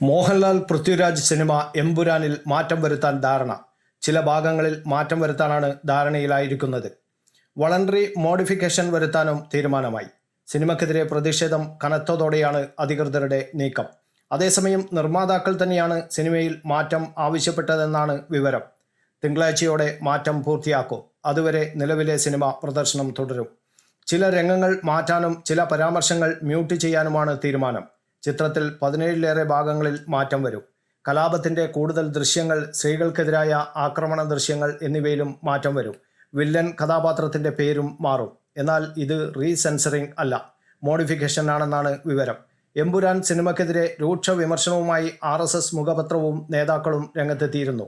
Mohanlal Prithviraj cinema എമ്പുരാനിൽ മാറ്റം വരുത്താൻ ധാരണ. ചില ഭാഗങ്ങളിൽ മാറ്റം വരുത്താനാണ് ധാരണയിലായിരിക്കുന്നത്. വളണ്ടറി മോഡിഫിക്കേഷൻ വരുത്താനും തീരുമാനമായി. സിനിമയ്ക്കെതിരെ പ്രതിഷേധം കനത്തതോടെയാണ് അധികൃതരുടെ നീക്കം. അതേസമയം നിർമ്മാതാക്കൾ തന്നെയാണ് സിനിമയിൽ മാറ്റം ആവശ്യപ്പെട്ടതെന്നാണ് വിവരം. തിങ്കളാഴ്ചയോടെ മാറ്റം പൂർത്തിയാക്കും. അതുവരെ നിലവിലെ സിനിമ പ്രദർശനം തുടരും. ചില രംഗങ്ങൾ മാറ്റാനും ചില പരാമർശങ്ങൾ മ്യൂട്ട് ചെയ്യാനുമാണ് തീരുമാനം. ചിത്രത്തിൽ 17ലേറെ ഭാഗങ്ങളിൽ മാറ്റം വരും. കലാപത്തിൻ്റെ കൂടുതൽ ദൃശ്യങ്ങൾ, സ്ത്രീകൾക്കെതിരായ ആക്രമണ ദൃശ്യങ്ങൾ എന്നിവയിലും മാറ്റം വരും. വില്ലൻ കഥാപാത്രത്തിൻ്റെ പേരും മാറും. എന്നാൽ ഇത് റീസെൻസറിംഗ് അല്ല, മോഡിഫിക്കേഷൻ ആണെന്നാണ് വിവരം. എമ്പുരാൻ സിനിമയ്ക്കെതിരെ രൂക്ഷ വിമർശനവുമായി RSS മുഖപത്രവും നേതാക്കളും രംഗത്തെത്തിയിരുന്നു.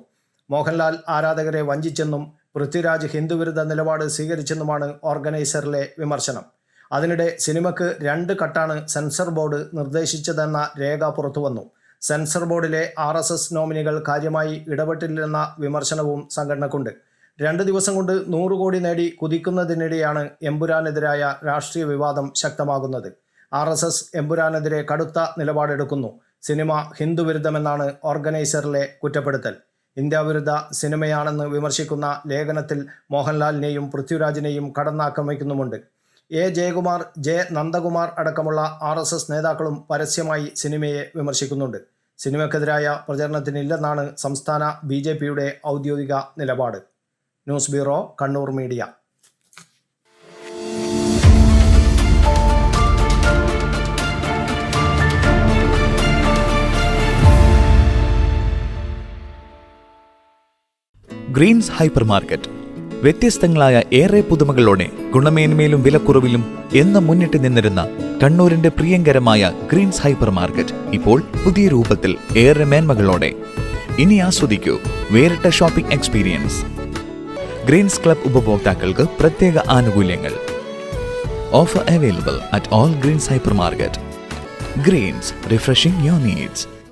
മോഹൻലാൽ ആരാധകരെ വഞ്ചിച്ചെന്നും പൃഥ്വിരാജ് ഹിന്ദുവിരുദ്ധ നിലപാട് സ്വീകരിച്ചെന്നുമാണ് ഓർഗനൈസറിലെ വിമർശനം. അതിനിടെ സിനിമയ്ക്ക് 2 കട്ടാണ് സെൻസർ ബോർഡ് നിർദ്ദേശിച്ചതെന്ന രേഖ പുറത്തുവന്നു. സെൻസർ ബോർഡിലെ RSS നോമിനികൾ കാര്യമായി ഇടപെട്ടില്ലെന്ന വിമർശനവും സംഘടനക്കുണ്ട്. 2 ദിവസം കൊണ്ട് 100 കോടി നേടി കുതിക്കുന്നതിനിടെയാണ് എമ്പുരാനെതിരായ രാഷ്ട്രീയ വിവാദം ശക്തമാകുന്നത്. RSS എമ്പുരാനെതിരെ കടുത്ത നിലപാടെടുക്കുന്നു. സിനിമ ഹിന്ദുവിരുദ്ധമെന്നാണ് ഓർഗനൈസറിലെ കുറ്റപ്പെടുത്തൽ. ഇന്ത്യാവിരുദ്ധ സിനിമയാണെന്ന് വിമർശിക്കുന്ന ലേഖനത്തിൽ മോഹൻലാലിനെയും പൃഥ്വിരാജിനെയും കടന്നാക്രമിക്കുന്നുമുണ്ട്. A. ജയകുമാർ, J. നന്ദകുമാർ അടക്കമുള്ള RSS നേതാക്കളും പരസ്യമായി സിനിമയെ വിമർശിക്കുന്നുണ്ട്. സിനിമയ്ക്കെതിരായ പ്രചരണത്തിനില്ലെന്നാണ് സംസ്ഥാന BJPയുടെ ഔദ്യോഗിക നിലപാട്. News bureau, Kannur media. Greens hyper market വ്യത്യസ്തങ്ങളായ ഏറെ പുതുമകളോടെ ഗുണമേന്മയിലും വിലക്കുറവിലും എന്നും മുന്നിട്ട് നിന്നിരുന്ന കണ്ണൂരിന്റെ പ്രിയങ്കരമായ ഗ്രീൻസ് ഹൈപ്പർ മാർക്കറ്റ് ഇപ്പോൾ പുതിയ രൂപത്തിൽ ഏറെ മേന്മകളോടെ. ഇനി ആസ്വദിക്കൂ വേറിട്ട ഷോപ്പിംഗ് എക്സ്പീരിയൻസ്. ഗ്രീൻസ് ക്ലബ് ഉപഭോക്താക്കൾക്ക് പ്രത്യേക ആനുകൂല്യങ്ങൾ. Offer available at all Greens hyper market. Greens, refreshing your needs.